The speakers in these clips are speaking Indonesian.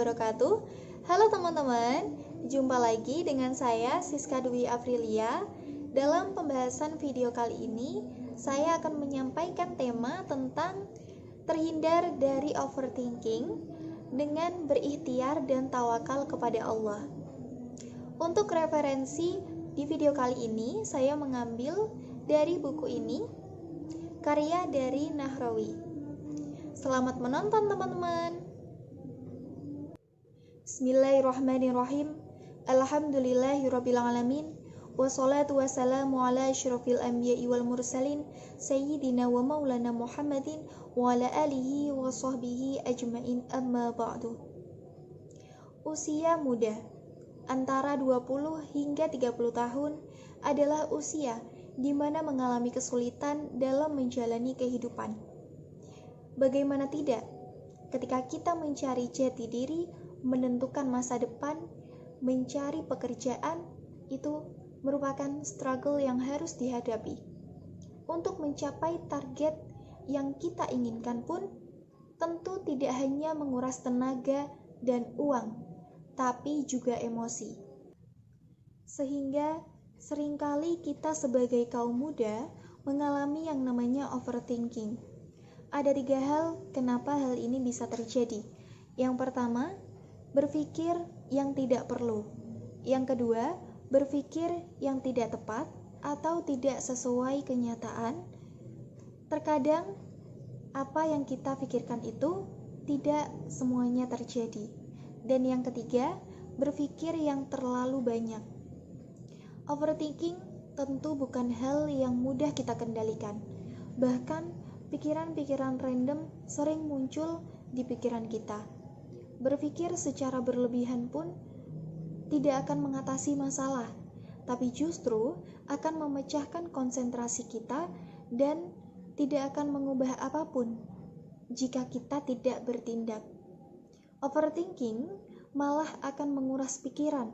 wabarakatuh. Halo teman-teman, jumpa lagi dengan saya Siska Dwi Aprilia. Dalam pembahasan video kali ini, saya akan menyampaikan tema tentang terhindar dari overthinking dengan berikhtiar dan tawakal kepada Allah. Untuk referensi di video kali ini, saya mengambil dari buku ini, karya dari Nahrawi. Selamat menonton teman-teman. Bismillahirrahmanirrahim. Alhamdulillahirabbil alamin. Wassalatu wassalamu ala asyrafil anbiya'i wal mursalin sayyidina wa maulana Muhammadin wa ala alihi wa sahbihi ajmain, amma ba'du. Usia muda antara 20 hingga 30 tahun adalah usia di mana mengalami kesulitan dalam menjalani kehidupan. Bagaimana tidak, ketika kita mencari jati diri, menentukan masa depan, mencari pekerjaan, itu merupakan struggle yang harus dihadapi. Untuk mencapai target yang kita inginkan pun, tentu tidak hanya menguras tenaga dan uang, tapi juga emosi. Sehingga seringkali kita sebagai kaum muda mengalami yang namanya overthinking. Ada 3 hal kenapa hal ini bisa terjadi. Yang pertama, berpikir yang tidak perlu. Yang kedua, berpikir yang tidak tepat atau tidak sesuai kenyataan. Terkadang, apa yang kita pikirkan itu tidak semuanya terjadi. Dan yang ketiga, berpikir yang terlalu banyak. Overthinking tentu bukan hal yang mudah kita kendalikan. Bahkan, pikiran-pikiran random sering muncul di pikiran kita. Berpikir secara berlebihan pun tidak akan mengatasi masalah, tapi justru akan memecahkan konsentrasi kita dan tidak akan mengubah apapun jika kita tidak bertindak. Overthinking malah akan menguras pikiran,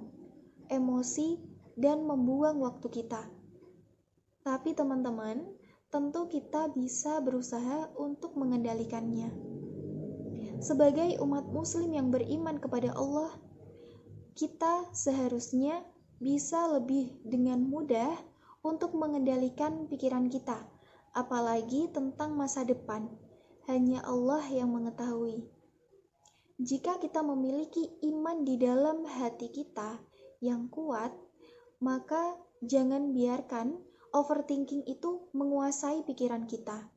emosi, dan membuang waktu kita. Tapi teman-teman, tentu kita bisa berusaha untuk mengendalikannya. Sebagai umat muslim yang beriman kepada Allah, kita seharusnya bisa lebih dengan mudah untuk mengendalikan pikiran kita, apalagi tentang masa depan. Hanya Allah yang mengetahui. Jika kita memiliki iman di dalam hati kita yang kuat, maka jangan biarkan overthinking itu menguasai pikiran kita.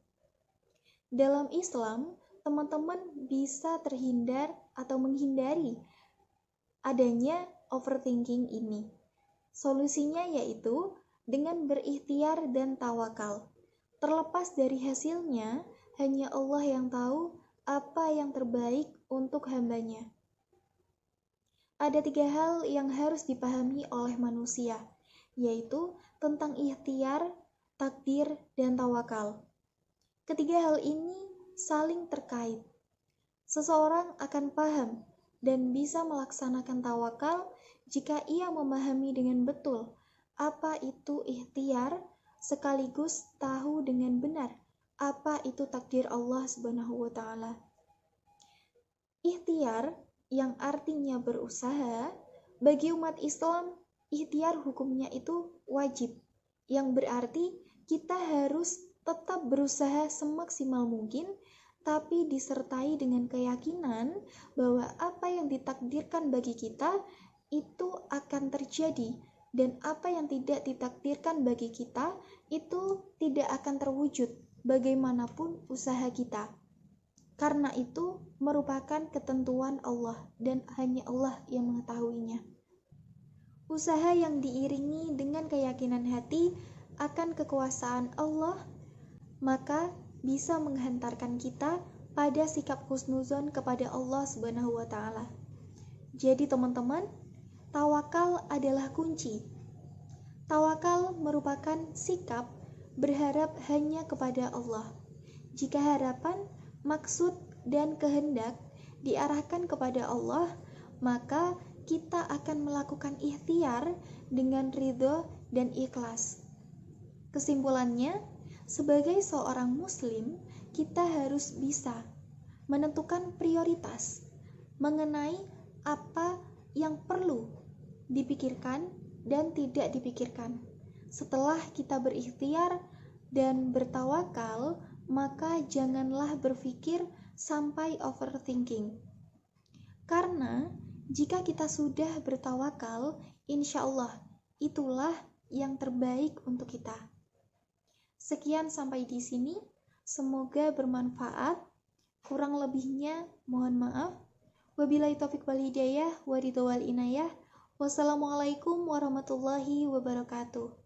Dalam Islam, teman-teman bisa terhindar atau menghindari adanya overthinking ini. Solusinya yaitu dengan berikhtiar dan tawakal. Terlepas dari hasilnya, hanya Allah yang tahu apa yang terbaik untuk hambanya. Ada 3 hal yang harus dipahami oleh manusia, yaitu tentang ikhtiar, takdir, dan tawakal. Ketiga hal ini saling terkait. Seseorang akan paham dan bisa melaksanakan tawakal jika ia memahami dengan betul apa itu ikhtiar, sekaligus tahu dengan benar apa itu takdir Allah Subhanahu wa Ta'ala. Ikhtiar yang artinya berusaha, bagi umat Islam, ikhtiar hukumnya itu wajib, yang berarti kita harus tetap berusaha semaksimal mungkin, tapi disertai dengan keyakinan bahwa apa yang ditakdirkan bagi kita itu akan terjadi, dan apa yang tidak ditakdirkan bagi kita itu tidak akan terwujud bagaimanapun usaha kita. Karena itu merupakan ketentuan Allah dan hanya Allah yang mengetahuinya. Usaha yang diiringi dengan keyakinan hati akan kekuasaan Allah, maka bisa menghantarkan kita pada sikap husnuzon kepada Allah Subhanahu wa Ta'ala. Jadi teman-teman, tawakal adalah kunci. Tawakal merupakan sikap berharap hanya kepada Allah. Jika harapan, maksud, dan kehendak diarahkan kepada Allah, maka kita akan melakukan ikhtiar dengan ridho dan ikhlas. Kesimpulannya, sebagai seorang muslim, kita harus bisa menentukan prioritas mengenai apa yang perlu dipikirkan dan tidak dipikirkan. Setelah kita berikhtiar dan bertawakal, maka janganlah berpikir sampai overthinking. Karena jika kita sudah bertawakal, insya Allah itulah yang terbaik untuk kita. Sekian sampai di sini. Semoga bermanfaat. Kurang lebihnya mohon maaf. Wabillahi taufiq wal hidayah wa ridha wal inayah. Wassalamualaikum warahmatullahi wabarakatuh.